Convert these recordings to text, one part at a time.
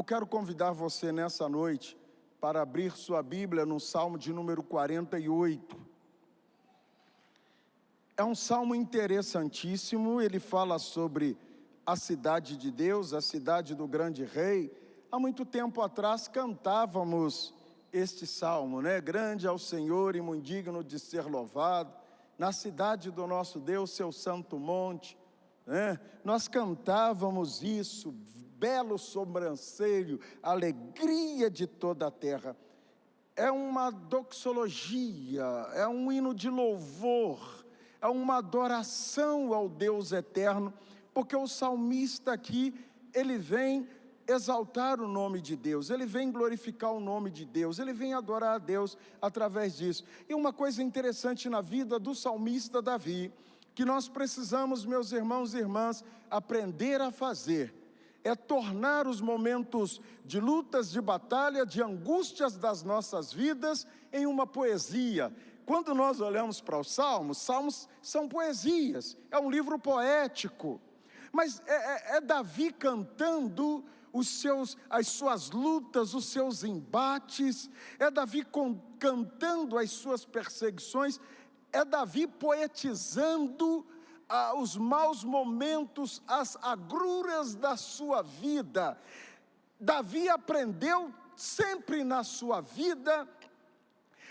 Eu quero convidar você nessa noite para abrir sua Bíblia no Salmo de número 48. É um salmo interessantíssimo, ele fala sobre a cidade de Deus, a cidade do grande rei. Há muito tempo atrás cantávamos este salmo, né? Grande é o Senhor e muito digno de ser louvado, na cidade do nosso Deus, seu santo monte, né? Nós cantávamos isso, belo sobrancelho, alegria de toda a terra. É uma doxologia, é um hino de louvor, é uma adoração ao Deus eterno, porque o salmista aqui, ele vem exaltar o nome de Deus, ele vem glorificar o nome de Deus, ele vem adorar a Deus através disso. E uma coisa interessante na vida do salmista Davi, que nós precisamos, meus irmãos e irmãs, aprender a fazer, é tornar os momentos de lutas, de batalha, de angústias das nossas vidas em uma poesia. Quando nós olhamos para os salmos são poesias, é um livro poético, mas é Davi cantando as suas lutas, os seus embates, é Davi cantando as suas perseguições, é Davi poetizando os maus momentos, as agruras da sua vida. Davi aprendeu sempre na sua vida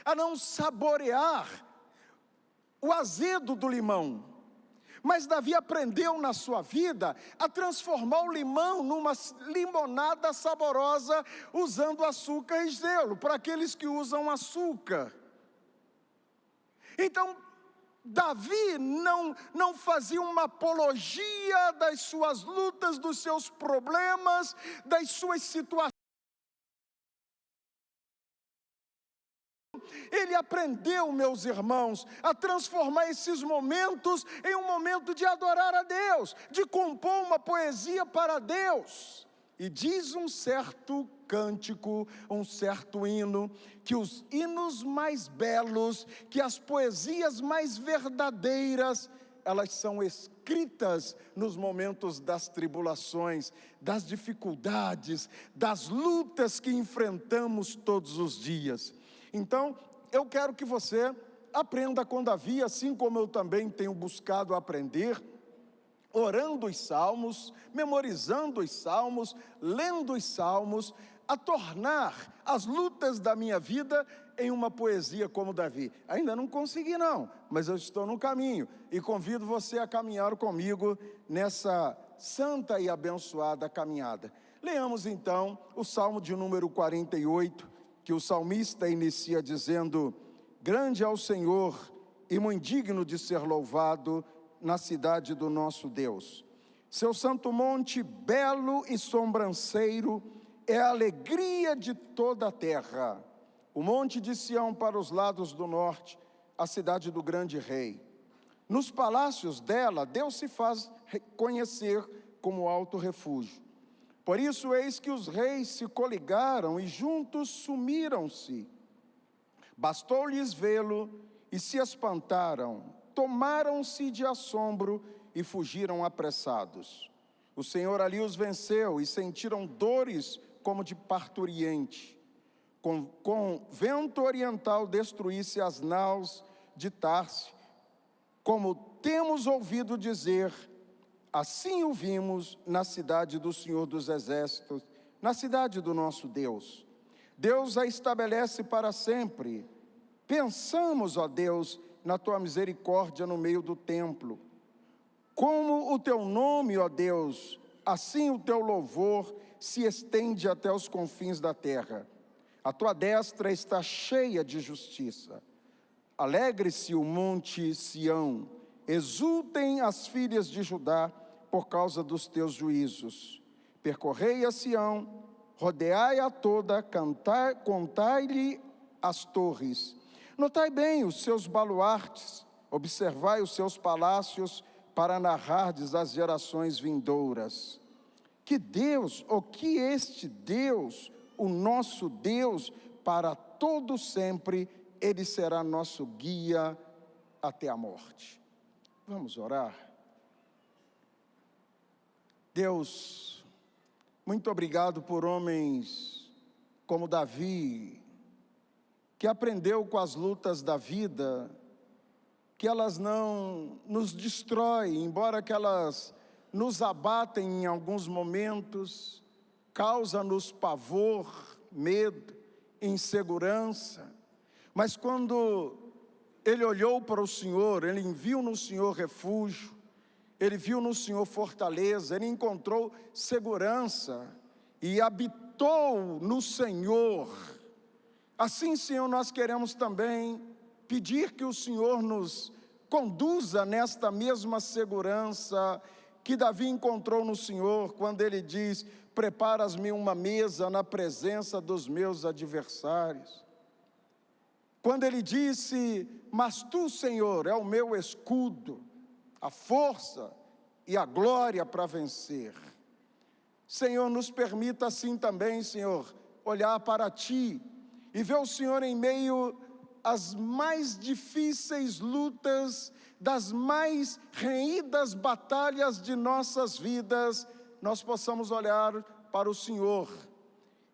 a não saborear o azedo do limão, mas Davi aprendeu na sua vida a transformar o limão numa limonada saborosa, usando açúcar e gelo, para aqueles que usam açúcar. Então, Davi não fazia uma apologia das suas lutas, dos seus problemas, das suas situações. Ele aprendeu, meus irmãos, a transformar esses momentos em um momento de adorar a Deus, de compor uma poesia para Deus. E diz um certo cântico, um certo hino, que os hinos mais belos, que as poesias mais verdadeiras, elas são escritas nos momentos das tribulações, das dificuldades, das lutas que enfrentamos todos os dias. Então, eu quero que você aprenda com Davi, assim como eu também tenho buscado aprender, orando os salmos, memorizando os salmos, lendo os salmos, a tornar as lutas da minha vida em uma poesia como Davi. Ainda não consegui não, mas eu estou no caminho e convido você a caminhar comigo nessa santa e abençoada caminhada. Leamos então o Salmo de número 48, que o salmista inicia dizendo: grande é o Senhor e muito digno de ser louvado na cidade do nosso Deus. Seu santo monte, belo e sobranceiro, é a alegria de toda a terra. O monte de Sião para os lados do norte, a cidade do grande rei. Nos palácios dela, Deus se faz conhecer como alto refúgio. Por isso, eis que os reis se coligaram e juntos sumiram-se. Bastou-lhes vê-lo e se espantaram, tomaram-se de assombro e fugiram apressados. O Senhor ali os venceu e sentiram dores como de parturiente. Com vento oriental destruísse as naus de Tarse, como temos ouvido dizer, assim o vimos na cidade do Senhor dos Exércitos, na cidade do nosso Deus. Deus a estabelece para sempre. Pensamos, ó Deus, na tua misericórdia no meio do templo. Como o teu nome, ó Deus, assim o teu louvor se estende até os confins da terra. A tua destra está cheia de justiça. Alegre-se o monte Sião, exultem as filhas de Judá por causa dos teus juízos. Percorrei a Sião, rodeai-a toda, contai-lhe as torres. Notai bem os seus baluartes, observai os seus palácios, para narrardes às gerações vindouras. Que Deus, ou que este Deus, o nosso Deus, para todo sempre, Ele será nosso guia até a morte. Vamos orar? Deus, Muito obrigado por homens como Davi, que aprendeu com as lutas da vida, que elas não nos destroem, embora que elas nos abatem em alguns momentos, causa-nos pavor, medo, insegurança, mas quando ele olhou para o Senhor, ele viu no Senhor refúgio, ele viu no Senhor fortaleza, ele encontrou segurança e habitou no Senhor. Assim, Senhor, nós queremos também pedir que o Senhor nos conduza nesta mesma segurança que Davi encontrou no Senhor, quando ele diz: preparas-me uma mesa na presença dos meus adversários. Quando ele disse: mas tu, Senhor, é o meu escudo, a força e a glória para vencer. Senhor, nos permita assim também, Senhor, olhar para Ti e ver o Senhor em meio às mais difíceis lutas, das mais renhidas batalhas de nossas vidas, nós possamos olhar para o Senhor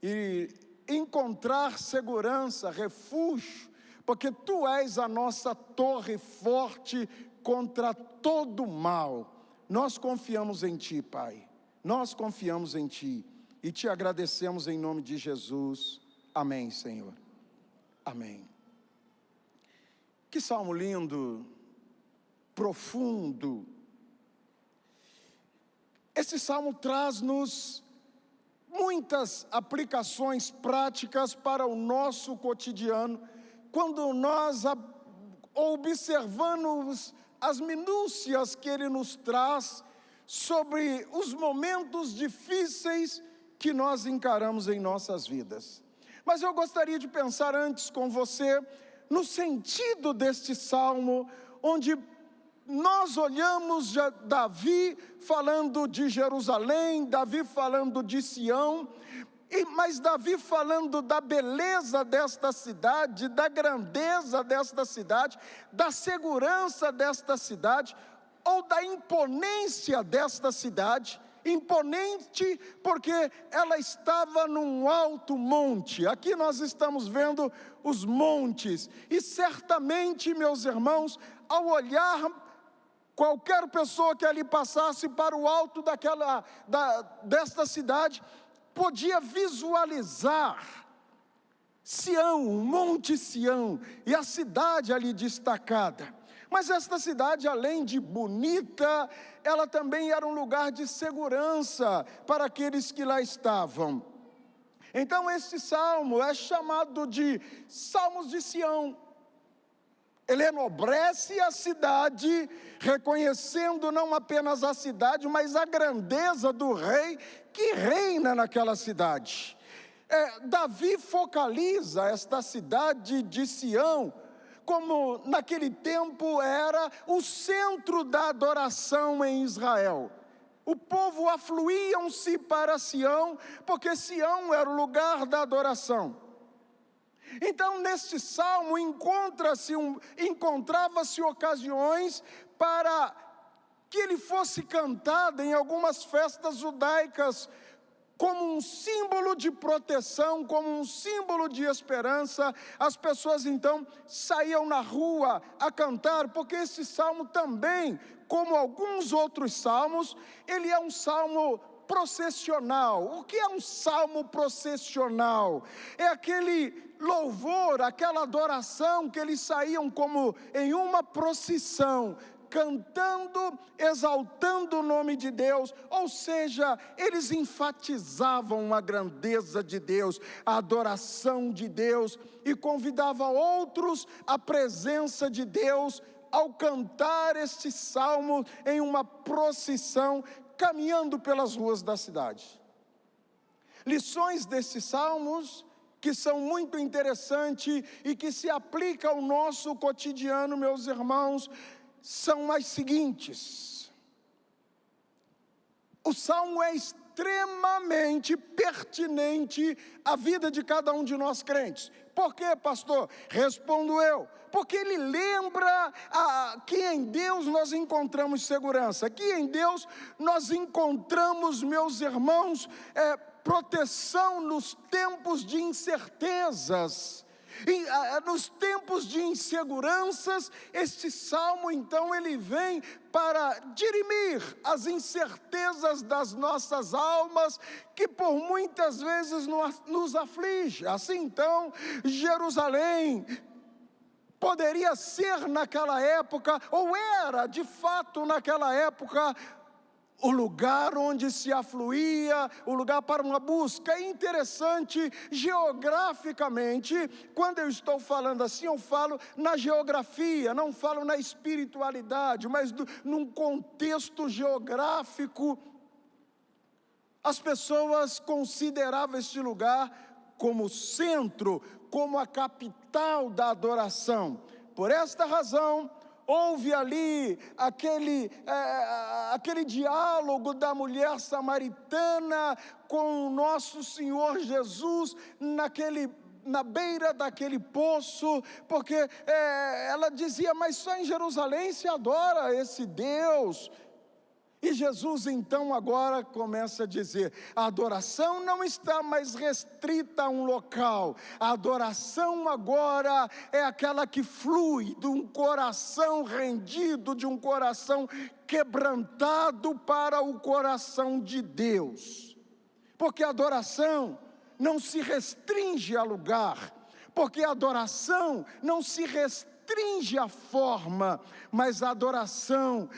e encontrar segurança, refúgio, porque Tu és a nossa torre forte contra todo o mal. Nós confiamos em Ti, Pai, nós confiamos em Ti e Te agradecemos em nome de Jesus. Amém, Senhor. Amém. Que salmo lindo, profundo. Esse salmo traz-nos muitas aplicações práticas para o nosso cotidiano, quando nós observamos as minúcias que ele nos traz sobre os momentos difíceis que nós encaramos em nossas vidas. Mas eu gostaria de pensar antes com você no sentido deste salmo, onde nós olhamos Davi falando de Jerusalém, Davi falando de Sião, mas Davi falando da beleza desta cidade, da grandeza desta cidade, da segurança desta cidade, ou da imponência desta cidade. Imponente porque ela estava num alto monte. Aqui nós estamos vendo os montes, e certamente, meus irmãos, ao olhar qualquer pessoa que ali passasse para o alto desta cidade, podia visualizar Sião, Monte Sião, e a cidade ali destacada. Mas esta cidade, além de bonita, ela também era um lugar de segurança para aqueles que lá estavam. Então este salmo é chamado de Salmos de Sião. Ele enobrece a cidade, reconhecendo não apenas a cidade, mas a grandeza do rei que reina naquela cidade. Davi focaliza esta cidade de Sião como naquele tempo era o centro da adoração em Israel. O povo afluíam-se para Sião, porque Sião era o lugar da adoração. Então, neste salmo, encontrava-se ocasiões para que ele fosse cantado em algumas festas judaicas, como um símbolo de proteção, como um símbolo de esperança. As pessoas então saíam na rua a cantar, porque esse salmo também, como alguns outros salmos, ele é um salmo processional. O que é um salmo processional? É aquele louvor, aquela adoração que eles saíam como em uma procissão, cantando, exaltando o nome de Deus, ou seja, eles enfatizavam a grandeza de Deus, a adoração de Deus, e convidavam outros à presença de Deus, ao cantar este salmo em uma procissão, caminhando pelas ruas da cidade. Lições desses salmos que são muito interessantes e que se aplicam ao nosso cotidiano, meus irmãos, são as seguintes. O salmo é extremamente pertinente à vida de cada um de nós crentes. Por quê, pastor? Respondo eu. Porque ele lembra que em Deus nós encontramos segurança, que em Deus nós encontramos, meus irmãos, proteção nos tempos de incertezas. Nos tempos de inseguranças, este salmo então ele vem para dirimir as incertezas das nossas almas, que por muitas vezes nos aflige. Assim então, Jerusalém poderia ser naquela época, ou era de fato naquela época, o lugar onde se afluía, o lugar para uma busca. É interessante, geograficamente, quando eu estou falando assim, eu falo na geografia, não falo na espiritualidade, mas num contexto geográfico. As pessoas consideravam este lugar como centro, como a capital da adoração. Por esta razão, houve ali aquele diálogo da mulher samaritana com o nosso Senhor Jesus na beira daquele poço, porque ela dizia, mas só em Jerusalém se adora esse Deus. E Jesus então agora começa a dizer, a adoração não está mais restrita a um local, a adoração agora é aquela que flui de um coração rendido, de um coração quebrantado para o coração de Deus. Porque a adoração não se restringe a lugar, porque a adoração não se restringe à forma, mas a adoração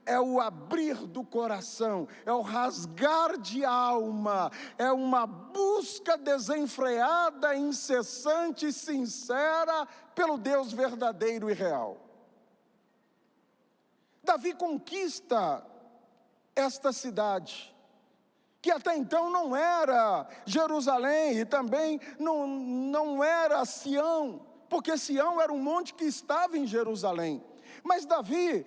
é o abrir do coração, é o rasgar de alma, é uma busca desenfreada, incessante e sincera pelo Deus verdadeiro e real. Davi conquista esta cidade, que até então não era Jerusalém e também não era Sião, porque Sião era um monte que estava em Jerusalém. Mas Davi,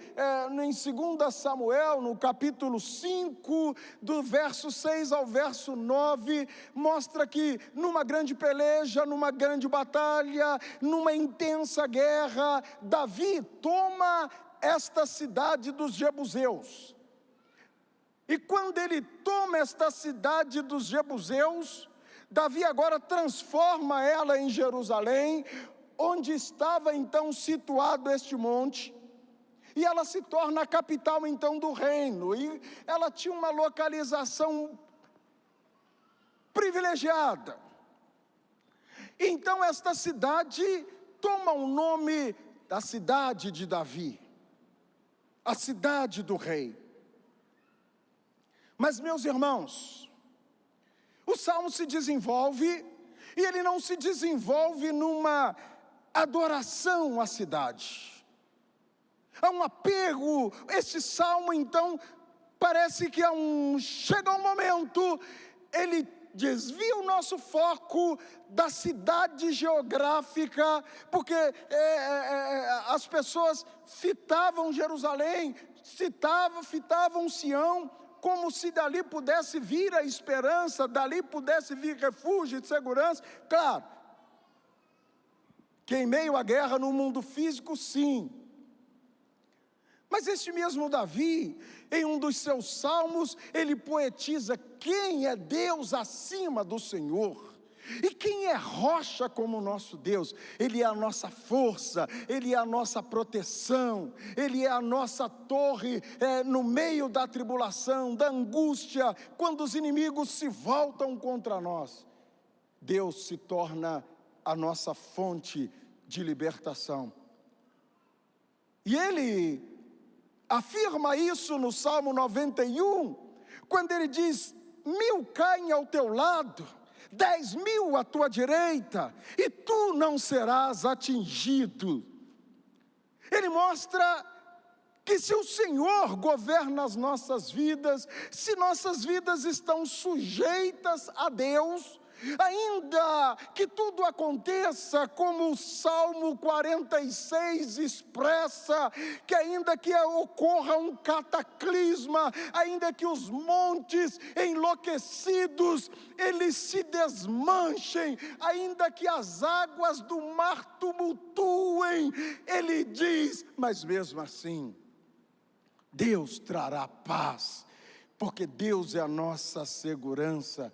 em 2 Samuel, no capítulo 5, do verso 6 ao verso 9, mostra que numa grande peleja, numa grande batalha, numa intensa guerra, Davi toma esta cidade dos jebuseus. E quando ele toma esta cidade dos jebuseus, Davi agora transforma ela em Jerusalém, onde estava então situado este monte. E ela se torna a capital então do reino, e ela tinha uma localização privilegiada. Então esta cidade toma o nome da cidade de Davi, a cidade do rei. Mas meus irmãos, o salmo se desenvolve, e ele não se desenvolve numa adoração à cidade. Há um apego. Esse salmo então parece que chega um momento, ele desvia o nosso foco da cidade geográfica, porque as pessoas fitavam Jerusalém, fitavam Sião, como se dali pudesse vir a esperança, dali pudesse vir refúgio e segurança. Claro, que em meio à guerra no mundo físico, sim. Mas este mesmo Davi, em um dos seus salmos, ele poetiza quem é Deus acima do Senhor. E quem é rocha como o nosso Deus? Ele é a nossa força, Ele é a nossa proteção, Ele é a nossa torre no meio da tribulação, da angústia, quando os inimigos se voltam contra nós. Deus se torna a nossa fonte de libertação. E ele afirma isso no Salmo 91, quando ele diz, 1000 caem ao teu lado, 10.000 à tua direita, e tu não serás atingido. Ele mostra que se o Senhor governa as nossas vidas, se nossas vidas estão sujeitas a Deus, Ainda que tudo aconteça como o Salmo 46 expressa, que ainda que ocorra um cataclisma, ainda que os montes enlouquecidos, eles se desmanchem, ainda que as águas do mar tumultuem, ele diz, mas mesmo assim, Deus trará paz, porque Deus é a nossa segurança.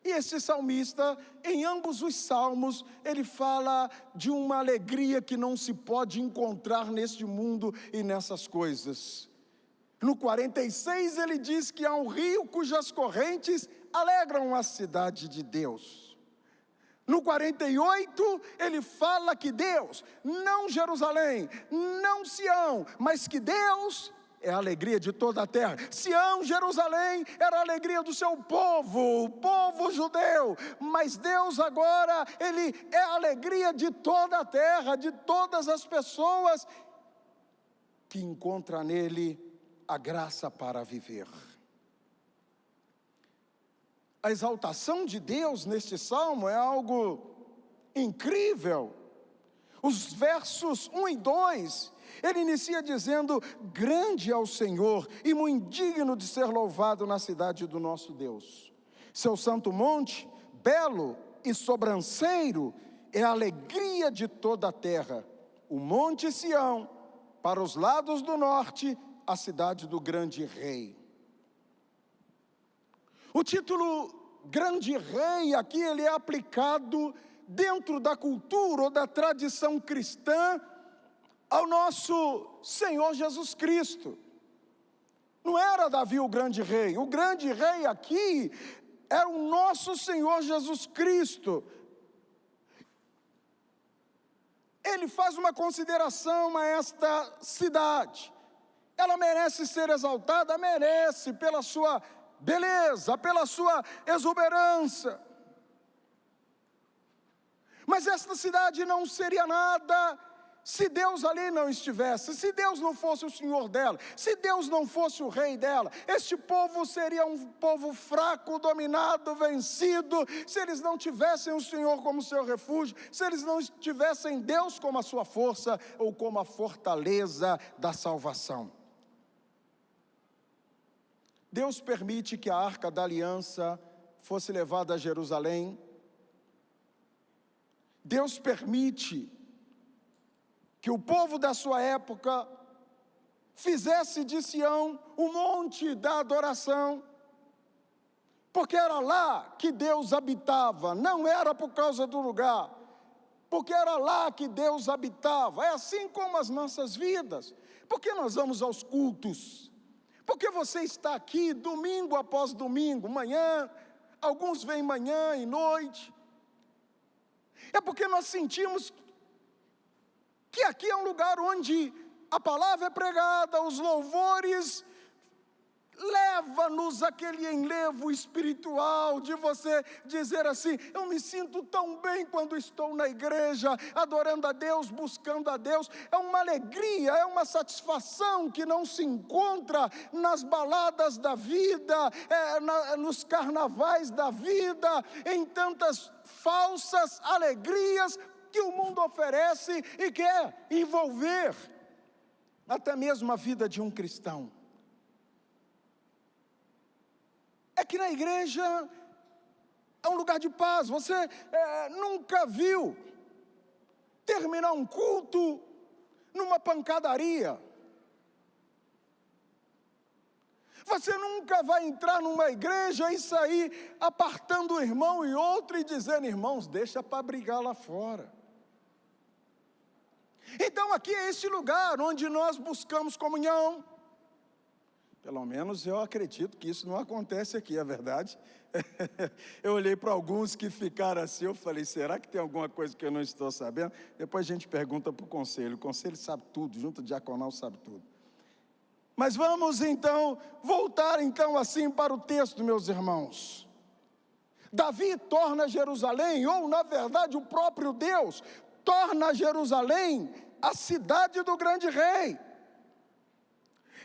E esse salmista, em ambos os salmos, ele fala de uma alegria que não se pode encontrar neste mundo e nessas coisas. No 46 ele diz que há um rio cujas correntes alegram a cidade de Deus. No 48 ele fala que Deus, não Jerusalém, não Sião, mas que Deus é a alegria de toda a terra. Sião, Jerusalém, era a alegria do seu povo, o povo judeu. Mas Deus agora, Ele é a alegria de toda a terra, de todas as pessoas que encontram nele a graça para viver. A exaltação de Deus neste salmo é algo incrível. Os versos 1 e 2, ele inicia dizendo, grande é o Senhor e muito digno de ser louvado na cidade do nosso Deus. Seu santo monte, belo e sobranceiro, é a alegria de toda a terra. O monte Sião, para os lados do norte, a cidade do grande rei. O título grande rei aqui ele é aplicado dentro da cultura ou da tradição cristã ao nosso Senhor Jesus Cristo. Não era Davi o grande rei aqui é o nosso Senhor Jesus Cristo. Ele faz uma consideração a esta cidade. Ela merece ser exaltada, merece pela sua beleza, pela sua exuberância. Mas esta cidade não seria nada se Deus ali não estivesse, se Deus não fosse o Senhor dela, se Deus não fosse o rei dela. Este povo seria um povo fraco, dominado, vencido, se eles não tivessem o Senhor como seu refúgio, se eles não tivessem Deus como a sua força ou como a fortaleza da salvação. Deus permite que a Arca da Aliança fosse levada a Jerusalém. Deus permite que o povo da sua época fizesse de Sião o monte da adoração, porque era lá que Deus habitava, não era por causa do lugar, porque era lá que Deus habitava. É assim como as nossas vidas. Por que nós vamos aos cultos? Porque você está aqui domingo após domingo, manhã, alguns vêm manhã e noite. É porque nós sentimos que aqui é um lugar onde a palavra é pregada, os louvores leva-nos aquele enlevo espiritual de você dizer assim, eu me sinto tão bem quando estou na igreja, adorando a Deus, buscando a Deus. É uma alegria, é uma satisfação que não se encontra nas baladas da vida, nos carnavais da vida, em tantas falsas alegrias que o mundo oferece e quer envolver até mesmo a vida de um cristão. É que na igreja é um lugar de paz. Você nunca viu terminar um culto numa pancadaria. Você nunca vai entrar numa igreja e sair apartando um irmão e outro e dizendo, irmãos, deixa para brigar lá fora. Então aqui é esse lugar onde nós buscamos comunhão. Pelo menos eu acredito que isso não acontece aqui, é verdade? Eu olhei para alguns que ficaram assim, eu falei, será que tem alguma coisa que eu não estou sabendo? Depois a gente pergunta para o conselho sabe tudo, junto diaconal sabe tudo. Mas vamos então, voltar então assim para o texto, meus irmãos. Davi torna Jerusalém, ou na verdade o próprio Deus, torna Jerusalém a cidade do grande rei.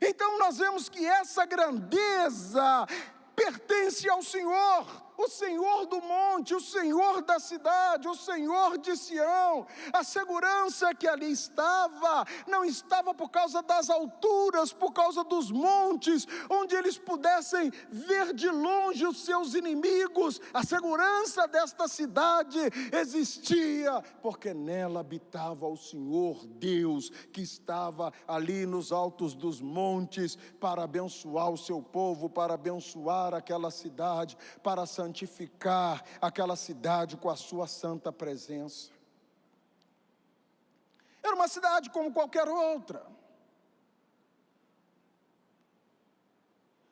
Então nós vemos que essa grandeza pertence ao Senhor. o Senhor do monte, o Senhor da cidade, o Senhor de Sião. A segurança que ali estava, não estava por causa das alturas, por causa dos montes, onde eles pudessem ver de longe os seus inimigos. A segurança desta cidade existia, porque nela habitava o Senhor Deus, que estava ali nos altos dos montes, para abençoar o seu povo, para abençoar aquela cidade, para santificar aquela cidade com a sua santa presença. Era uma cidade como qualquer outra,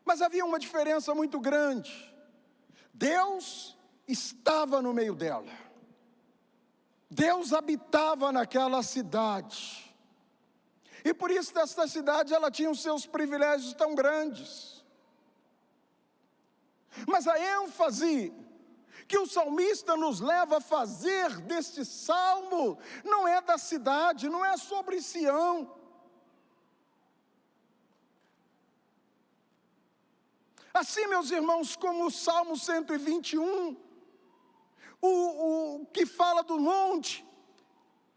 mas havia uma diferença muito grande. Deus estava no meio dela, Deus habitava naquela cidade, e por isso esta cidade ela tinha os seus privilégios tão grandes. Mas a ênfase que o salmista nos leva a fazer deste salmo não é da cidade, não é sobre Sião. Assim, meus irmãos, como o Salmo 121, o que fala do monte,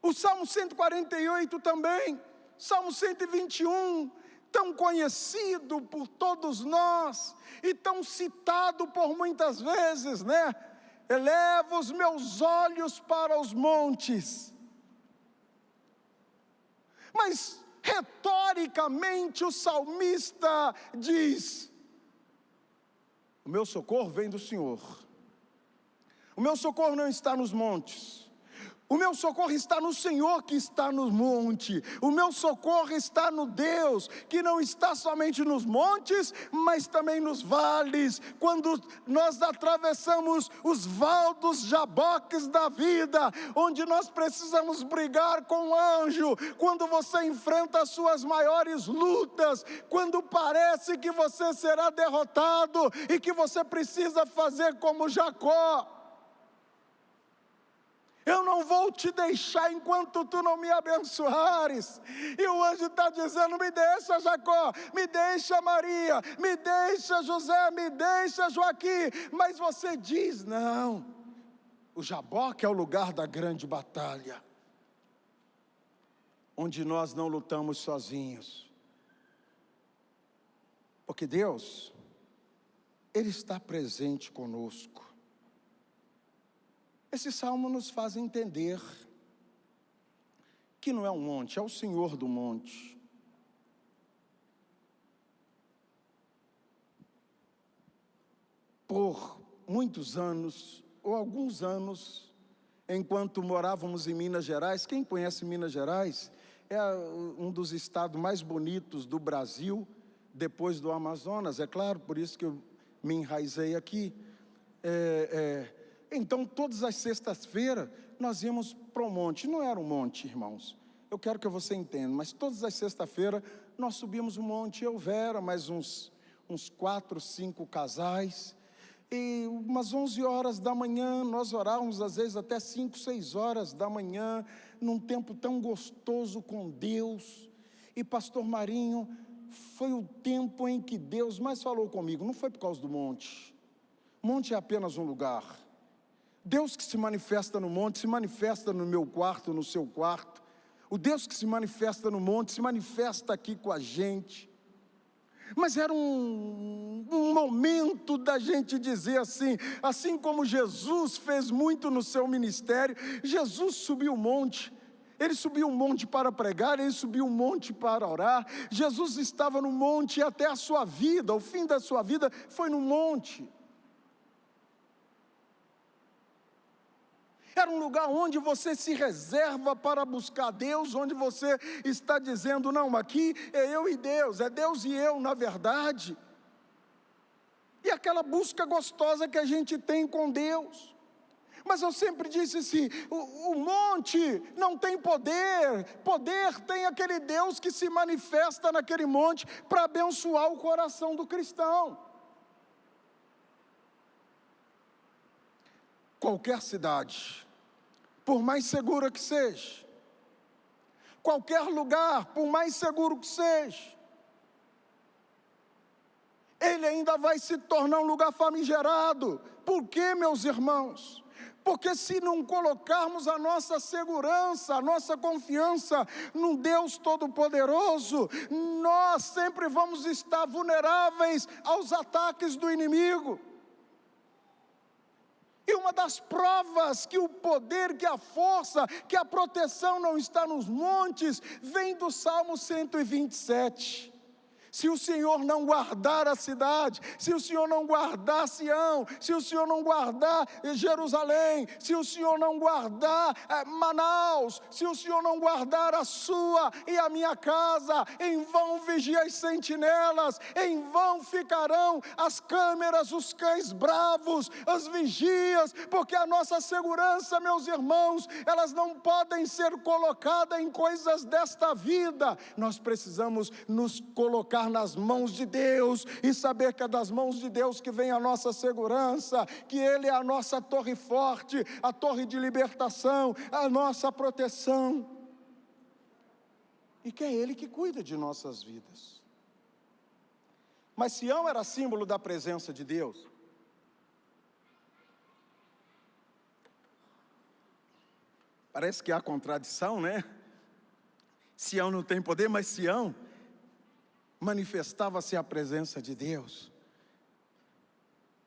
o Salmo 148 também, Salmo 121, tão conhecido por todos nós, e tão citado por muitas vezes, né? Elevo os meus olhos para os montes. Mas, retoricamente, o salmista diz: o meu socorro vem do Senhor. O meu socorro não está nos montes. O meu socorro está no Senhor que está no monte. O meu socorro está no Deus que não está somente nos montes, mas também nos vales. Quando nós atravessamos os valdos jaboques da vida, onde nós precisamos brigar com o anjo, quando você enfrenta as suas maiores lutas, quando parece que você será derrotado e que você precisa fazer como Jacó: eu não vou te deixar enquanto tu não me abençoares. E o anjo está dizendo: me deixa Jacó, me deixa Maria, me deixa José, me deixa Joaquim. Mas você diz: não, o Jaboque é o lugar da grande batalha, onde nós não lutamos sozinhos, porque Deus, Ele está presente conosco. Esse salmo nos faz entender que não é um monte, é o Senhor do monte. Por muitos anos, ou alguns anos, enquanto morávamos em Minas Gerais, quem conhece Minas Gerais, é um dos estados mais bonitos do Brasil, depois do Amazonas, é claro, por isso que eu me enraizei aqui. Então, todas as sextas-feiras, nós íamos para o monte. Não era um monte, irmãos, eu quero que você entenda, mas todas as sextas-feiras, nós subíamos o monte. Eu, Vera, mais uns 4, 5 casais, e umas 11 horas da manhã, nós orávamos, às vezes até 5, 6 horas da manhã, num tempo tão gostoso com Deus. E pastor Marinho, foi o tempo em que Deus mais falou comigo. Não foi por causa do monte. Monte é apenas um lugar. Deus que se manifesta no monte, se manifesta no meu quarto, no seu quarto. O Deus que se manifesta no monte, se manifesta aqui com a gente. Mas era um momento da gente dizer assim como Jesus fez muito no seu ministério. Jesus subiu o monte, Ele subiu um monte para pregar, Ele subiu um monte para orar. Jesus estava no monte até a sua vida, o fim da sua vida foi no monte. Era um lugar onde você se reserva para buscar Deus, onde você está dizendo: não, aqui é eu e Deus, é Deus e eu na verdade. E aquela busca gostosa que a gente tem com Deus. Mas eu sempre disse assim: o monte não tem poder, poder tem aquele Deus que se manifesta naquele monte para abençoar o coração do cristão. Qualquer cidade, por mais segura que seja, qualquer lugar, por mais seguro que seja, ele ainda vai se tornar um lugar famigerado. Por quê, meus irmãos? Porque se não colocarmos a nossa segurança, a nossa confiança no Deus Todo-Poderoso, nós sempre vamos estar vulneráveis aos ataques do inimigo. E uma das provas que o poder, que a força, que a proteção não está nos montes, vem do Salmo 127. Se o Senhor não guardar a cidade, se o Senhor não guardar Sião, se o Senhor não guardar Jerusalém, se o Senhor não guardar Manaus, se o Senhor não guardar a sua e a minha casa, em vão vigiam as sentinelas, em vão ficarão as câmeras, os cães bravos, as vigias, porque a nossa segurança, meus irmãos, elas não podem ser colocadas em coisas desta vida. Nós precisamos nos colocar nas mãos de Deus e saber que é das mãos de Deus que vem a nossa segurança, que Ele é a nossa torre forte, a torre de libertação, a nossa proteção, e que é Ele que cuida de nossas vidas. Mas Sião era símbolo da presença de Deus. Parece que há contradição, né? Sião não tem poder, mas Sião manifestava-se a presença de Deus.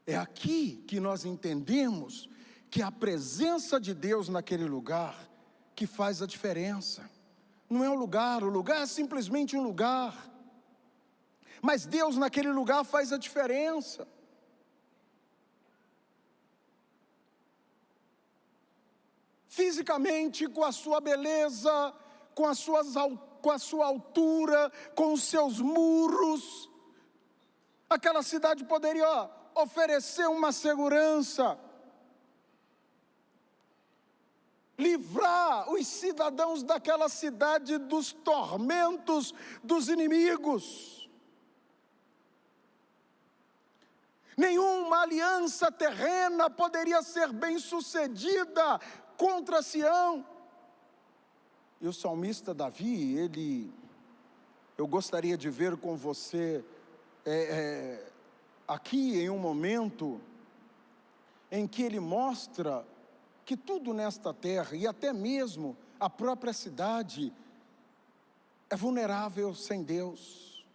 É aqui que nós entendemos que a presença de Deus naquele lugar que faz a diferença. Não é o lugar é simplesmente um lugar, mas Deus naquele lugar faz a diferença. Fisicamente, com a sua beleza, com a sua altura, com os seus muros, aquela cidade poderia oferecer uma segurança, livrar os cidadãos daquela cidade dos tormentos dos inimigos. Nenhuma aliança terrena poderia ser bem-sucedida contra Sião. E o salmista Davi, eu gostaria de ver com você aqui em um momento em que ele mostra que tudo nesta terra, e até mesmo a própria cidade, é vulnerável sem Deus.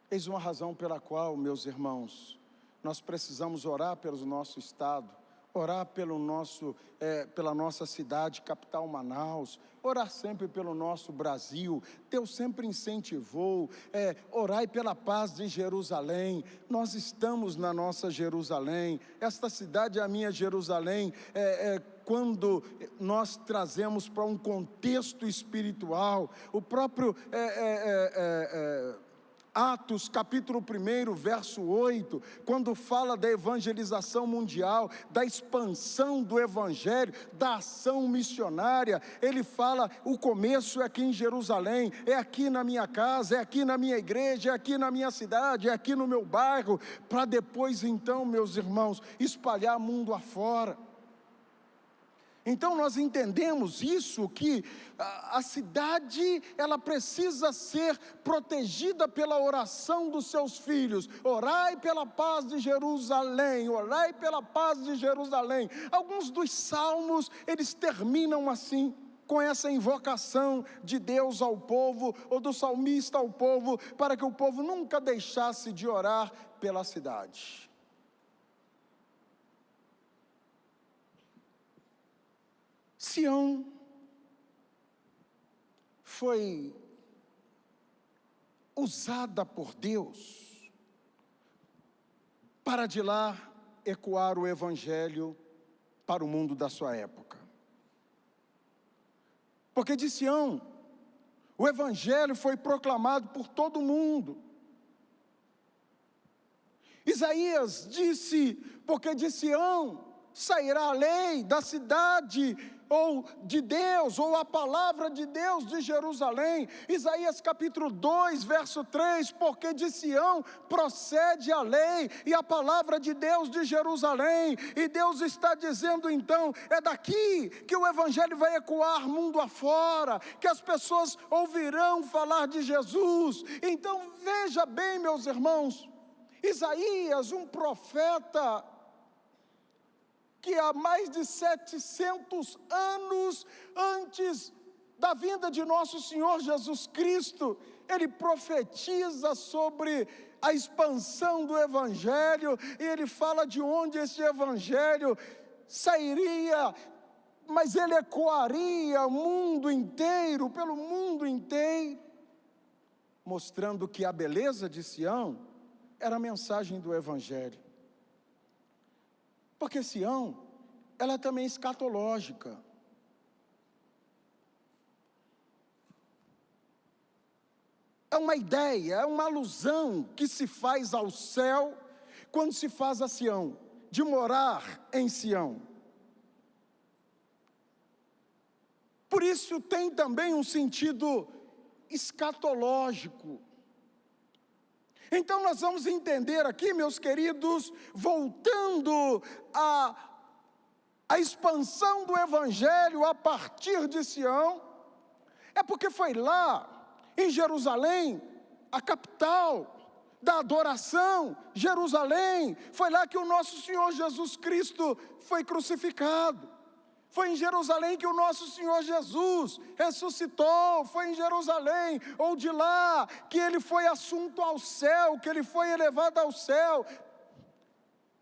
Eis uma razão pela qual, meus irmãos, nós precisamos orar pelo nosso estado, orar pela nossa cidade, capital Manaus, orar sempre pelo nosso Brasil. Deus sempre incentivou, orai pela paz de Jerusalém. Nós estamos na nossa Jerusalém, esta cidade é a minha Jerusalém. Quando nós trazemos para um contexto espiritual, o próprio Atos capítulo 1, verso 8, quando fala da evangelização mundial, da expansão do evangelho, da ação missionária, ele fala, o começo é aqui em Jerusalém, é aqui na minha casa, é aqui na minha igreja, é aqui na minha cidade, é aqui no meu bairro, para depois então, meus irmãos, espalhar mundo afora. Então nós entendemos isso, que a cidade, ela precisa ser protegida pela oração dos seus filhos. Orai pela paz de Jerusalém, orai pela paz de Jerusalém. Alguns dos salmos, eles terminam assim, com essa invocação de Deus ao povo, ou do salmista ao povo, para que o povo nunca deixasse de orar pela cidade. Sião foi usada por Deus para de lá ecoar o evangelho para o mundo da sua época. Porque de Sião, o evangelho foi proclamado por todo mundo. Isaías disse, porque de Sião sairá a lei, da cidade ou de Deus, ou a palavra de Deus de Jerusalém. Isaías capítulo 2, verso 3, porque de Sião procede a lei e a palavra de Deus de Jerusalém. E Deus está dizendo então, é daqui que o evangelho vai ecoar mundo afora, que as pessoas ouvirão falar de Jesus. Então veja bem, meus irmãos, Isaías, um profeta que há mais de 700 anos antes da vinda de nosso Senhor Jesus Cristo, ele profetiza sobre a expansão do evangelho, e ele fala de onde esse evangelho sairia, mas ele ecoaria o mundo inteiro, pelo mundo inteiro, mostrando que a beleza de Sião era a mensagem do evangelho. Porque Sião, ela também é escatológica. É uma ideia, é uma alusão que se faz ao céu quando se faz a Sião, de morar em Sião. Por isso tem também um sentido escatológico. Então nós vamos entender aqui, meus queridos, voltando à expansão do evangelho a partir de Sião, é porque foi lá, em Jerusalém, a capital da adoração, Jerusalém, foi lá que o nosso Senhor Jesus Cristo foi crucificado. Foi em Jerusalém que o nosso Senhor Jesus ressuscitou, foi em Jerusalém, ou de lá, que ele foi assunto ao céu, que ele foi elevado ao céu,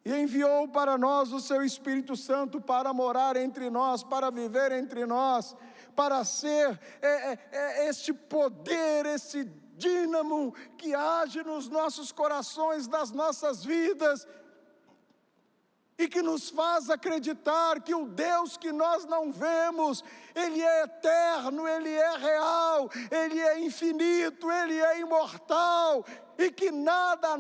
e enviou para nós o seu Espírito Santo para morar entre nós, para viver entre nós, para ser este poder, esse dínamo que age nos nossos corações, nas nossas vidas, e que nos faz acreditar que o Deus que nós não vemos, Ele é eterno, Ele é real, Ele é infinito, Ele é imortal, e que nada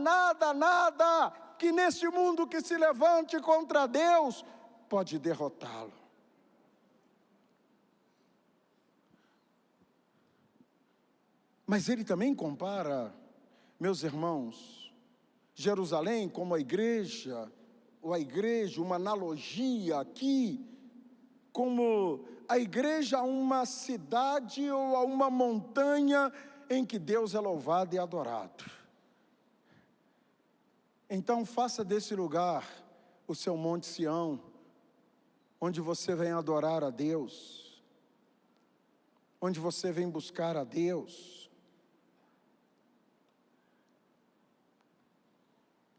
que neste mundo que se levante contra Deus, pode derrotá-lo. Mas ele também compara, meus irmãos, Jerusalém como a igreja, uma analogia aqui, como a igreja a uma cidade ou a uma montanha em que Deus é louvado e adorado. Então faça desse lugar o seu Monte Sião, onde você vem adorar a Deus, onde você vem buscar a Deus.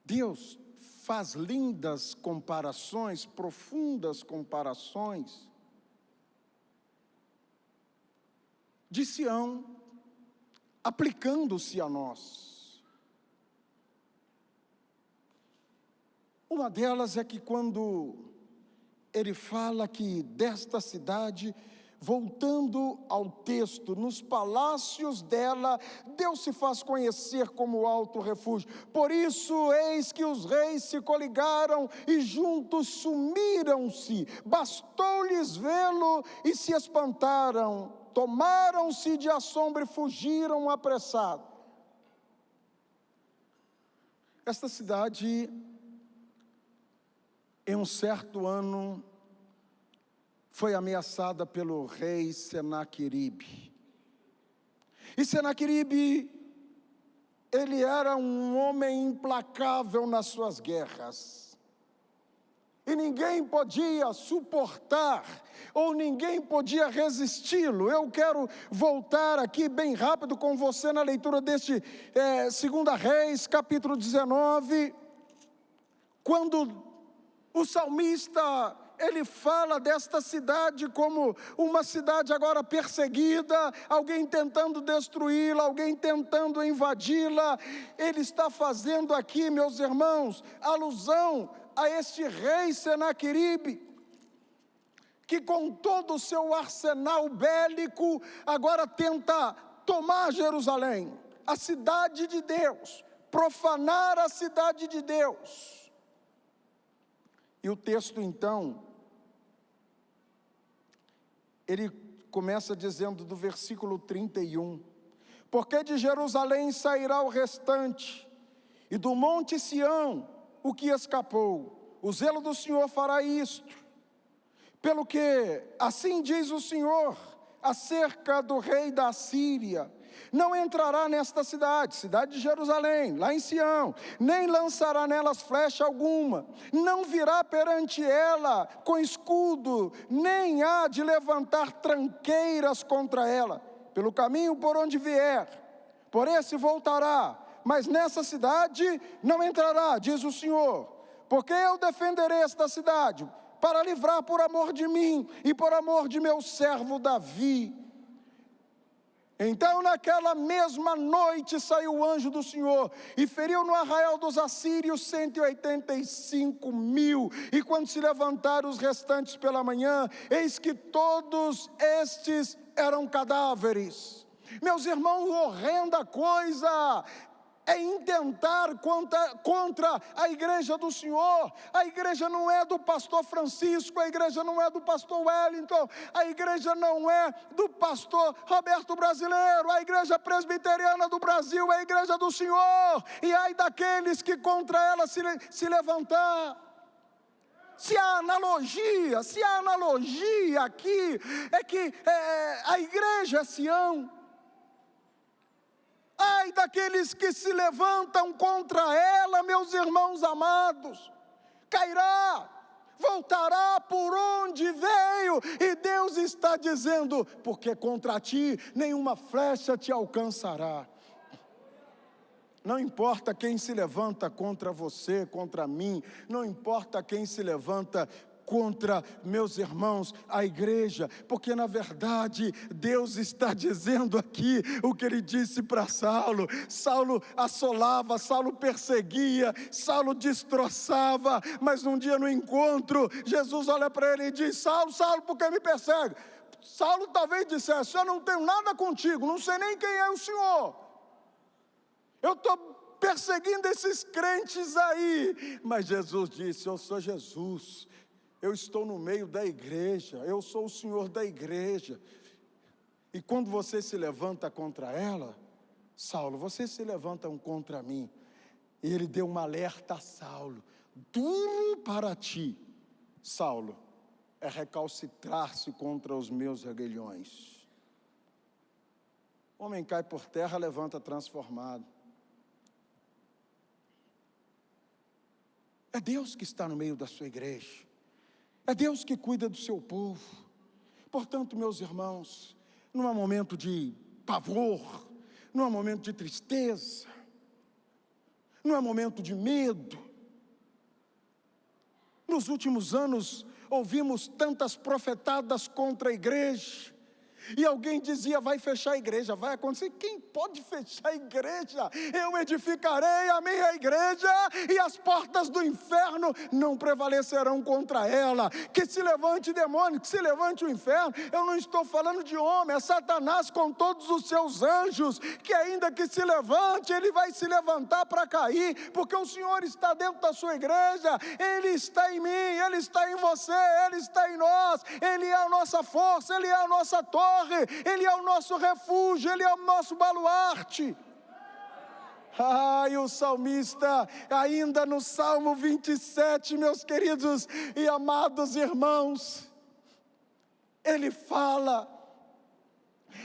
Deus faz lindas comparações, profundas comparações de Sião, aplicando-se a nós. Uma delas é que quando ele fala que desta cidade, voltando ao texto, nos palácios dela, Deus se faz conhecer como alto refúgio. Por isso, eis que os reis se coligaram e juntos sumiram-se. Bastou-lhes vê-lo e se espantaram. Tomaram-se de assombro e fugiram apressados. Esta cidade, em um certo ano, foi ameaçada pelo rei Senaqueribe. E Senaqueribe, ele era um homem implacável nas suas guerras. E ninguém podia suportar, ou ninguém podia resisti-lo. Eu quero voltar aqui bem rápido com você na leitura deste 2 Reis, capítulo 19, quando o salmista, ele fala desta cidade como uma cidade agora perseguida, alguém tentando destruí-la, alguém tentando invadi-la. Ele está fazendo aqui, meus irmãos, alusão a este rei Senaqueribe, que com todo o seu arsenal bélico, agora tenta tomar Jerusalém, a cidade de Deus, profanar a cidade de Deus. E o texto então, ele começa dizendo do versículo 31, porque de Jerusalém sairá o restante, e do monte Sião o que escapou. O zelo do Senhor fará isto, pelo que assim diz o Senhor acerca do rei da Assíria: não entrará nesta cidade, cidade de Jerusalém, lá em Sião, nem lançará nelas flecha alguma, não virá perante ela com escudo, nem há de levantar tranqueiras contra ela. Pelo caminho por onde vier, por esse voltará, mas nessa cidade não entrará, diz o Senhor, porque eu defenderei esta cidade, para livrar por amor de mim e por amor de meu servo Davi. Então naquela mesma noite saiu o anjo do Senhor e feriu no arraial dos assírios 185.000, e quando se levantaram os restantes pela manhã, eis que todos estes eram cadáveres. Meus irmãos, horrenda coisa é intentar contra a igreja do Senhor. A igreja não é do pastor Francisco, a igreja não é do pastor Wellington, a igreja não é do pastor Roberto Brasileiro, a igreja presbiteriana do Brasil é a igreja do Senhor, e ai daqueles que contra ela se levantar. Se a analogia aqui é que a igreja é Sião, ai daqueles que se levantam contra ela, meus irmãos amados, cairá, voltará por onde veio, e Deus está dizendo: porque contra ti nenhuma flecha te alcançará. Não importa quem se levanta contra você, contra mim, não importa quem se levanta contra, meus irmãos, a igreja, porque na verdade Deus está dizendo aqui o que ele disse para Saulo. Saulo assolava, Saulo perseguia, Saulo destroçava, mas um dia no encontro, Jesus olha para ele e diz: Saulo, Saulo, por que me persegue? Saulo talvez dissesse: eu não tenho nada contigo, não sei nem quem é o Senhor, eu estou perseguindo esses crentes aí. Mas Jesus disse: eu sou Jesus, eu estou no meio da igreja, eu sou o Senhor da igreja. E quando você se levanta contra ela, Saulo, vocês se levantam contra mim. E ele deu um alerta a Saulo: duro para ti, Saulo, é recalcitrar-se contra os meus aguilhões. O homem cai por terra, levanta transformado. É Deus que está no meio da sua igreja, é Deus que cuida do seu povo. Portanto, meus irmãos, não é momento de pavor, não é momento de tristeza, não é momento de medo. Nos últimos anos, ouvimos tantas profetadas contra a igreja, e alguém dizia: vai fechar a igreja, vai acontecer. Quem pode fechar a igreja? Eu edificarei a minha igreja, e as portas do inferno não prevalecerão contra ela. Que se levante demônio, que se levante o inferno. Eu não estou falando de homem, é Satanás com todos os seus anjos, que ainda que se levante, ele vai se levantar para cair, porque o Senhor está dentro da sua igreja, Ele está em mim, Ele está em você, Ele está em nós, Ele é a nossa força, Ele é a nossa torre, Ele é o nosso refúgio, Ele é o nosso baluarte. E o salmista, ainda no Salmo 27, meus queridos e amados irmãos, ele fala: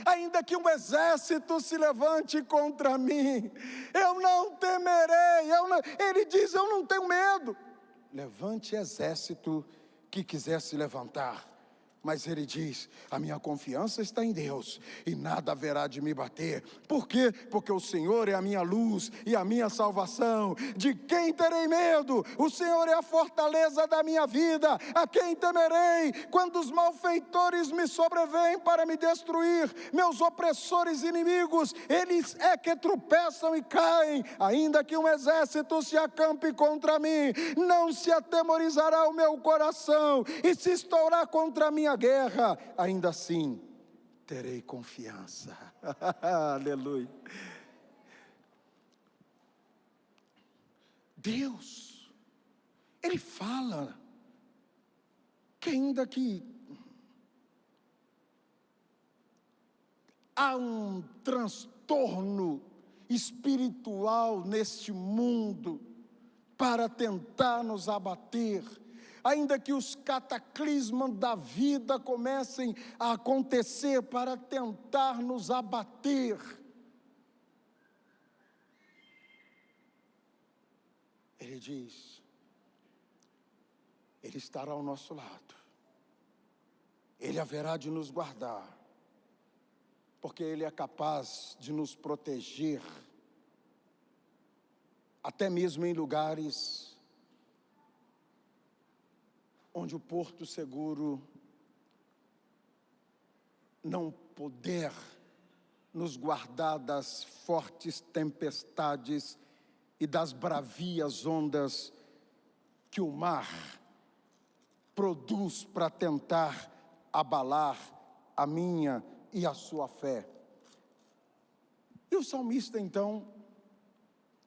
ainda que um exército se levante contra mim, eu não temerei. Ele diz: eu não tenho medo. Levante exército que quiser se levantar, mas ele diz: a minha confiança está em Deus, e nada haverá de me bater. Por quê? Porque o Senhor é a minha luz e a minha salvação. De quem terei medo? O Senhor é a fortaleza da minha vida. A quem temerei? Quando os malfeitores me sobrevêm para me destruir, meus opressores inimigos, eles é que tropeçam e caem. Ainda que um exército se acampe contra mim, não se atemorizará o meu coração, e se estourar contra a minha guerra, ainda assim terei confiança. Aleluia. Deus, Ele fala que ainda que há um transtorno espiritual neste mundo para tentar nos abater. Ainda que os cataclismos da vida comecem a acontecer para tentar nos abater, Ele diz, Ele estará ao nosso lado, Ele haverá de nos guardar, porque Ele é capaz de nos proteger, até mesmo em lugares onde o porto seguro não puder nos guardar das fortes tempestades e das bravias ondas que o mar produz para tentar abalar a minha e a sua fé. E o salmista então,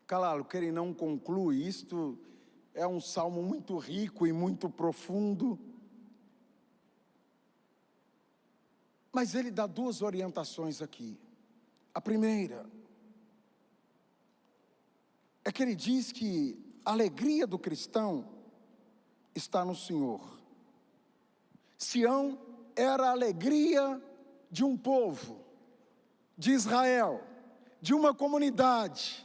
claro que ele não conclui, isto é um salmo muito rico e muito profundo, mas ele dá duas orientações aqui. A primeira é que ele diz que a alegria do cristão está no Senhor. Sião era a alegria de um povo, de Israel, de uma comunidade.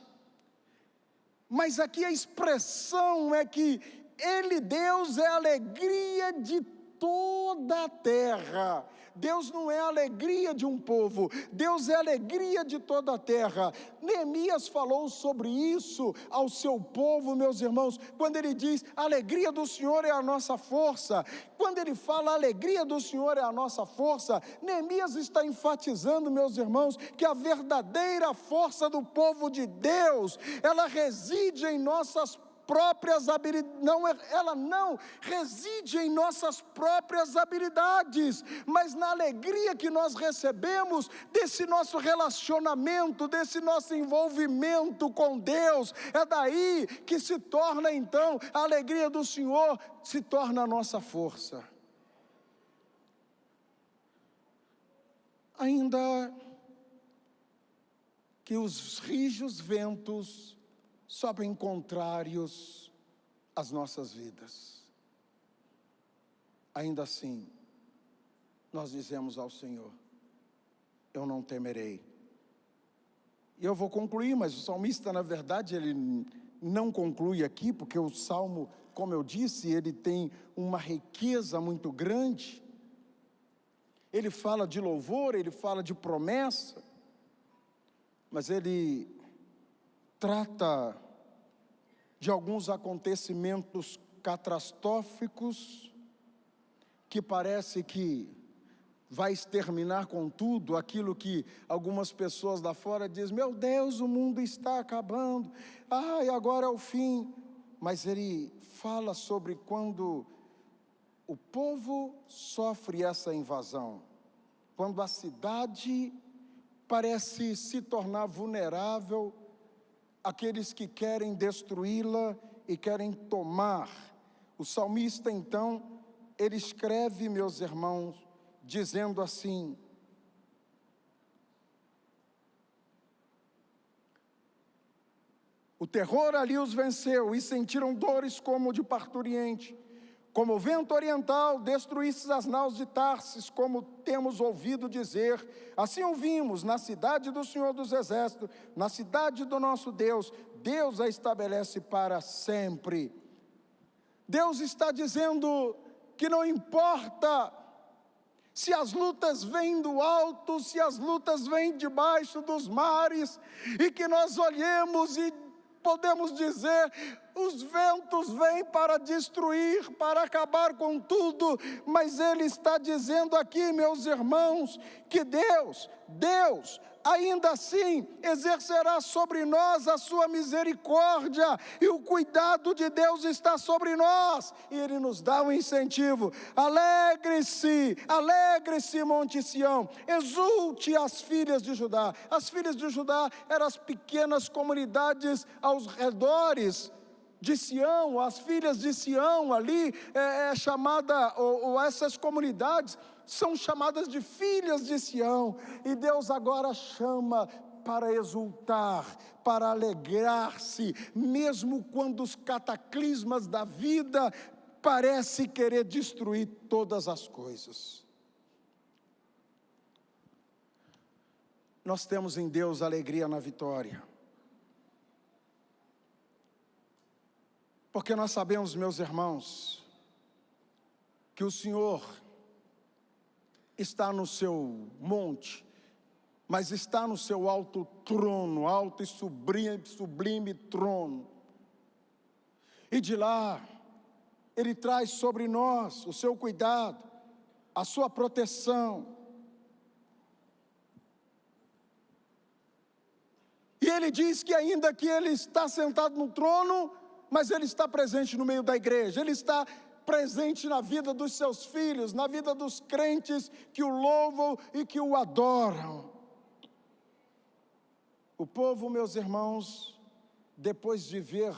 Mas aqui a expressão é que Ele, Deus, é a alegria de toda a terra. Deus não é a alegria de um povo, Deus é a alegria de toda a terra. Neemias falou sobre isso ao seu povo, meus irmãos, quando ele diz, a alegria do Senhor é a nossa força. Quando ele fala, a alegria do Senhor é a nossa força, Neemias está enfatizando, meus irmãos, que a verdadeira força do povo de Deus, ela reside em nossas próprias habilidades, ela não reside em nossas próprias habilidades, mas na alegria que nós recebemos desse nosso relacionamento, desse nosso envolvimento com Deus. É daí que se torna então, a alegria do Senhor se torna a nossa força. Ainda que os rijos ventos sobem contrários às nossas vidas, ainda assim, nós dizemos ao Senhor, eu não temerei. E eu vou concluir, mas o salmista, na verdade, ele não conclui aqui, porque o salmo, como eu disse, ele tem uma riqueza muito grande. Ele fala de louvor, ele fala de promessa, mas ele trata de alguns acontecimentos catastróficos que parece que vai exterminar com tudo aquilo que algumas pessoas lá fora dizem, meu Deus, o mundo está acabando, e agora é o fim. Mas ele fala sobre quando o povo sofre essa invasão, quando a cidade parece se tornar vulnerável, aqueles que querem destruí-la e querem tomar. O salmista então, ele escreve, meus irmãos, dizendo assim, o terror ali os venceu e sentiram dores como de parturiente. Como o vento oriental, destruístes as naus de Tarsis, como temos ouvido dizer. Assim ouvimos, na cidade do Senhor dos Exércitos, na cidade do nosso Deus, Deus a estabelece para sempre. Deus está dizendo que não importa se as lutas vêm do alto, se as lutas vêm debaixo dos mares, e que nós olhemos e podemos dizer, os ventos vêm para destruir, para acabar com tudo, mas Ele está dizendo aqui, meus irmãos, que Deus, ainda assim, exercerá sobre nós a sua misericórdia, e o cuidado de Deus está sobre nós, e Ele nos dá um incentivo. Alegre-se, Monte Sião, exulte as filhas de Judá. As filhas de Judá eram as pequenas comunidades aos redores de Sião, as filhas de Sião ali, chamada, ou essas comunidades, são chamadas de filhas de Sião, e Deus agora chama para exultar, para alegrar-se, mesmo quando os cataclismas da vida parecem querer destruir todas as coisas. Nós temos em Deus alegria na vitória, porque nós sabemos, meus irmãos, que o Senhor está no seu monte, mas está no seu alto trono, alto e sublime trono, e de lá, Ele traz sobre nós o seu cuidado, a sua proteção, e Ele diz que ainda que Ele está sentado no trono, mas Ele está presente no meio da igreja, Ele está presente na vida dos seus filhos, na vida dos crentes que o louvam e que o adoram. O povo, meus irmãos, depois de ver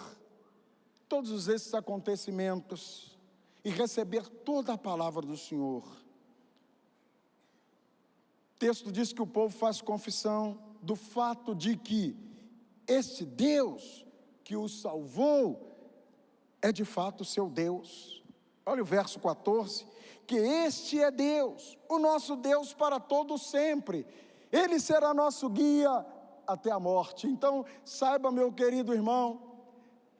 todos esses acontecimentos e receber toda a palavra do Senhor, o texto diz que o povo faz confissão do fato de que este Deus que os salvou é de fato seu Deus. Olha o verso 14, que este é Deus, o nosso Deus para todo sempre, Ele será nosso guia até a morte. Então saiba, meu querido irmão,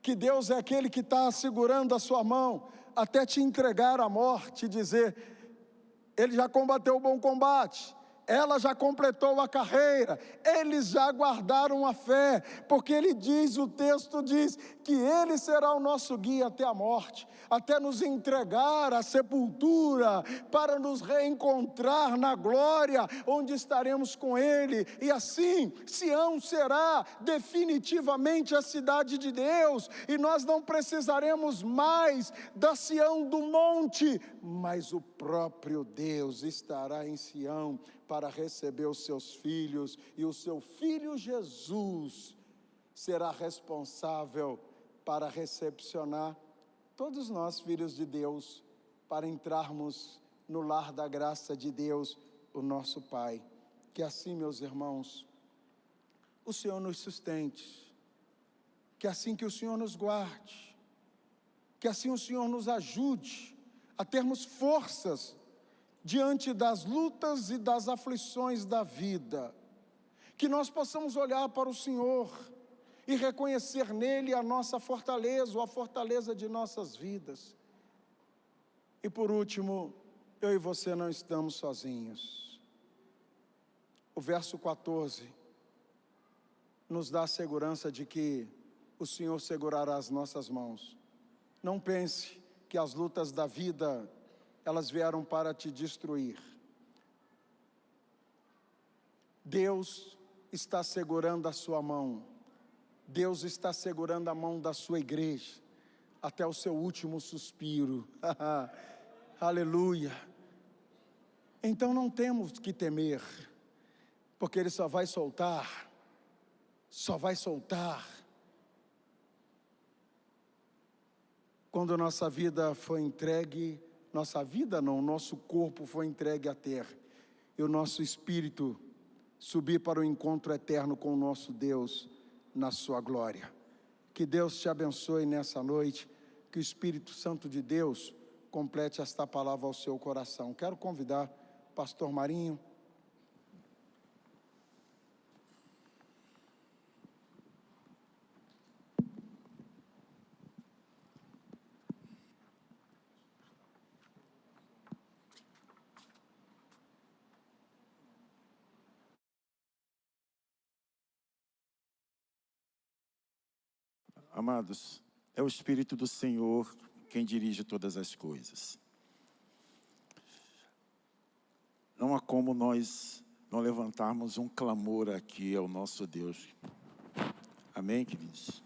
que Deus é aquele que está segurando a sua mão até te entregar à morte e dizer: Ele já combateu o bom combate, ela já completou a carreira, eles já guardaram a fé, porque Ele diz, o texto diz, que Ele será o nosso guia até a morte, até nos entregar à sepultura, para nos reencontrar na glória, onde estaremos com Ele, e assim, Sião será definitivamente a cidade de Deus, e nós não precisaremos mais da Sião do monte, mas o próprio Deus estará em Sião, para receber os seus filhos, e o seu filho Jesus será responsável para recepcionar todos nós, filhos de Deus, para entrarmos no lar da graça de Deus, o nosso Pai. Que assim, meus irmãos, o Senhor nos sustente, que assim que o Senhor nos guarde, que assim o Senhor nos ajude a termos forças diante das lutas e das aflições da vida, que nós possamos olhar para o Senhor e reconhecer nele a nossa fortaleza, ou a fortaleza de nossas vidas. E por último, eu e você não estamos sozinhos. O verso 14 nos dá a segurança de que o Senhor segurará as nossas mãos. Não pense que as lutas da vida, elas vieram para te destruir. Deus está segurando a sua mão. Deus está segurando a mão da sua igreja até o seu último suspiro. Aleluia. Então não temos que temer, porque Ele só vai soltar quando nossa vida foi entregue. Nossa vida não, nosso corpo foi entregue à terra, e o nosso espírito subir para o encontro eterno com o nosso Deus na sua glória. Que Deus te abençoe nessa noite, que o Espírito Santo de Deus complete esta palavra ao seu coração. Quero convidar o pastor Marinho. Amados, é o Espírito do Senhor quem dirige todas as coisas. Não há como nós não levantarmos um clamor aqui ao nosso Deus. Amém, queridos?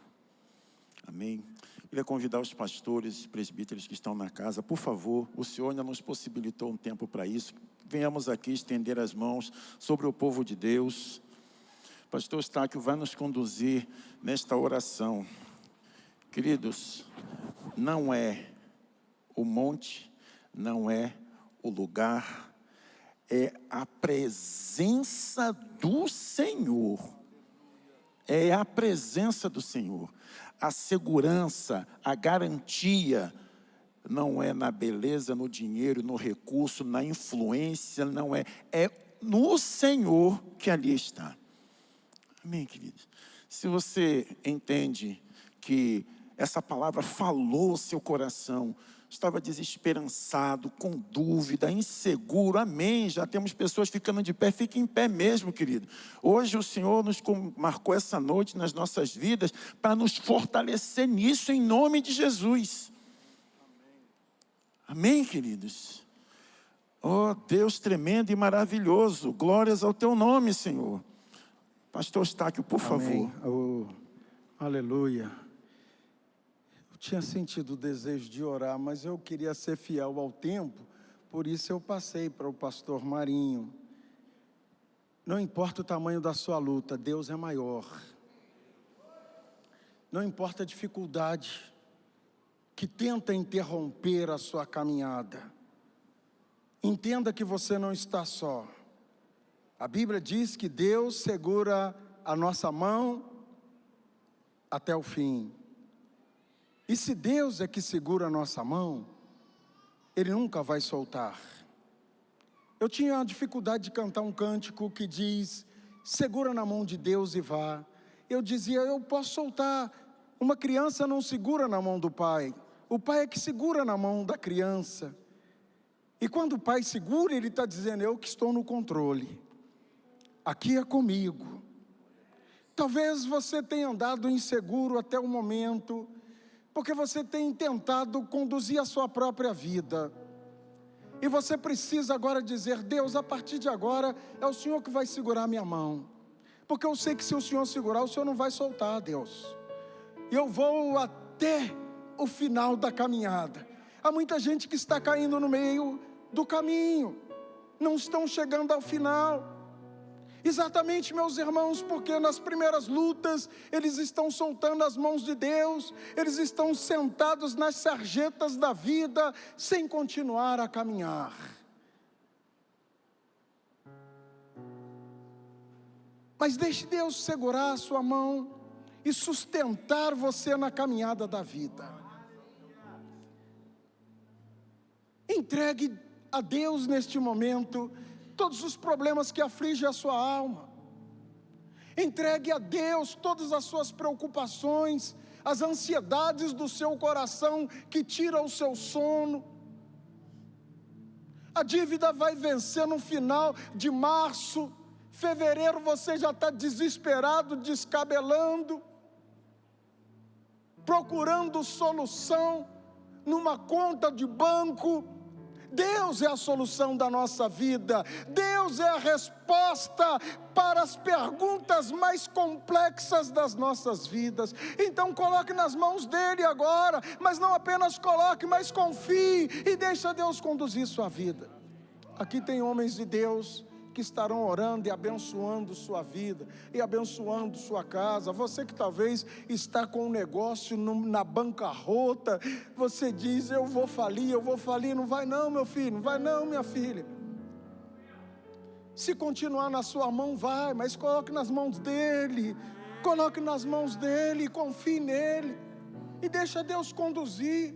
Amém. Queria convidar os pastores e presbíteros que estão na casa, por favor, o Senhor ainda nos possibilitou um tempo para isso. Venhamos aqui estender as mãos sobre o povo de Deus. O pastor Estáquio vai nos conduzir nesta oração. Queridos, não é o monte, não é o lugar, é a presença do Senhor. É a presença do Senhor. A segurança, a garantia, não é na beleza, no dinheiro, no recurso, na influência, não é. É no Senhor que ali está. Amém, queridos? Se você entende que essa palavra falou ao seu coração, estava desesperançado, com dúvida, inseguro, amém, já temos pessoas ficando de pé, fique em pé mesmo, querido. Hoje o Senhor nos marcou essa noite nas nossas vidas, para nos fortalecer nisso, em nome de Jesus. Amém, queridos? Oh, Deus tremendo e maravilhoso, glórias ao teu nome, Senhor. Pastor Eustáquio, por favor. Oh, aleluia. Eu tinha sentido o desejo de orar, mas eu queria ser fiel ao tempo, por isso eu passei para o pastor Marinho. Não importa o tamanho da sua luta, Deus é maior. Não importa a dificuldade que tenta interromper a sua caminhada. Entenda que você não está só. A Bíblia diz que Deus segura a nossa mão até o fim. E se Deus é que segura a nossa mão, Ele nunca vai soltar. Eu tinha a dificuldade de cantar um cântico que diz, segura na mão de Deus e vá. Eu dizia, eu posso soltar. Uma criança não segura na mão do pai. O pai é que segura na mão da criança. E quando o pai segura, ele está dizendo, eu que estou no controle. Aqui é comigo. Talvez você tenha andado inseguro até o momento, porque você tem tentado conduzir a sua própria vida. E você precisa agora dizer, Deus, a partir de agora, é o Senhor que vai segurar a minha mão. Porque eu sei que se o Senhor segurar, o Senhor não vai soltar, Deus. E eu vou até o final da caminhada. Há muita gente que está caindo no meio do caminho. Não estão chegando ao final. Exatamente, meus irmãos, porque nas primeiras lutas, eles estão soltando as mãos de Deus, eles estão sentados nas sarjetas da vida, sem continuar a caminhar. Mas deixe Deus segurar a sua mão e sustentar você na caminhada da vida. Entregue a Deus neste momento todos os problemas que afligem a sua alma. Entregue a Deus todas as suas preocupações, as ansiedades do seu coração que tiram o seu sono. A dívida vai vencer no final de março. Fevereiro você já está desesperado, descabelando, procurando solução numa conta de banco. Deus é a solução da nossa vida. Deus é a resposta para as perguntas mais complexas das nossas vidas. Então coloque nas mãos dele agora, mas não apenas coloque, mas confie e deixa Deus conduzir sua vida. Aqui tem homens de Deus que estarão orando e abençoando sua vida, e abençoando sua casa. Você que talvez está com um negócio na bancarrota, você diz, eu vou falir, não vai não, meu filho, não vai não, minha filha. Se continuar na sua mão, vai, mas coloque nas mãos dele, confie nele, e deixa Deus conduzir.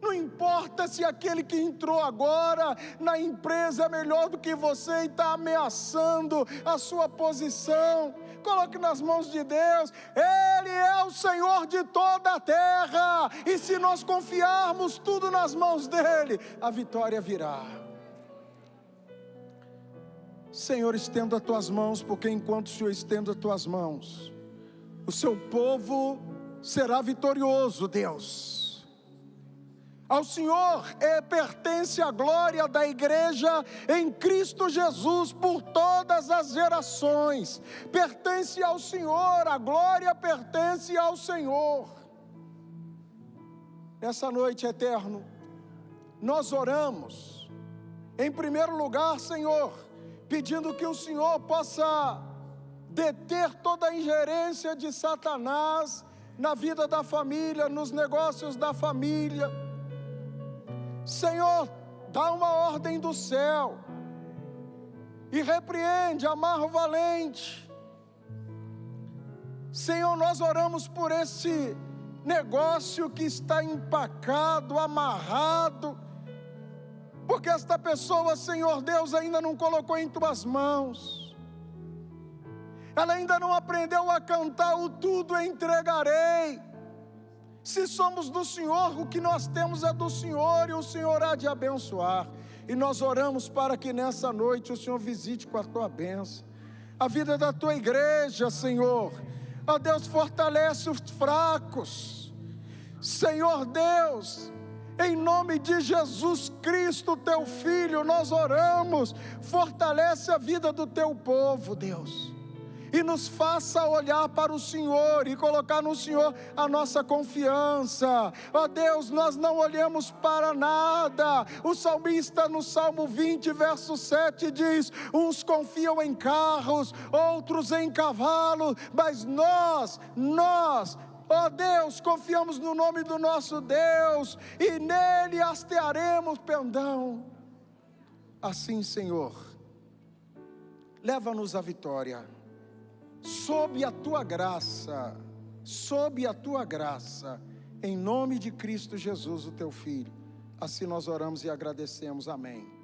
Não importa se aquele que entrou agora na empresa é melhor do que você e está ameaçando a sua posição. Coloque nas mãos de Deus. Ele é o Senhor de toda a terra. E se nós confiarmos tudo nas mãos dele, a vitória virá. Senhor, estenda as tuas mãos, porque enquanto o Senhor estende as tuas mãos, o seu povo será vitorioso, Deus. Ao Senhor pertence a glória da igreja em Cristo Jesus por todas as gerações. Pertence ao Senhor, a glória pertence ao Senhor. Nessa noite, eterno, nós oramos, em primeiro lugar, Senhor, pedindo que o Senhor possa deter toda a ingerência de Satanás na vida da família, nos negócios da família. Senhor, dá uma ordem do céu e repreende, amarra o valente. Senhor, nós oramos por esse negócio que está empacado, amarrado, porque esta pessoa, Senhor Deus, ainda não colocou em tuas mãos, ela ainda não aprendeu a cantar o tudo entregarei. Se somos do Senhor, o que nós temos é do Senhor, e o Senhor há de abençoar. E nós oramos para que nessa noite o Senhor visite com a tua bênção a vida da tua igreja, Senhor. Ó Deus, fortalece os fracos, Senhor Deus, em nome de Jesus Cristo, teu Filho, nós oramos, fortalece a vida do teu povo, Deus, e nos faça olhar para o Senhor e colocar no Senhor a nossa confiança. Ó Deus, nós não olhamos para nada. O salmista no Salmo 20, verso 7 diz: uns confiam em carros, outros em cavalos, mas nós, ó Deus, confiamos no nome do nosso Deus, e nele hastearemos pendão. Assim, Senhor, leva-nos à vitória, sob a tua graça, em nome de Cristo Jesus, o teu Filho. Assim nós oramos e agradecemos, amém.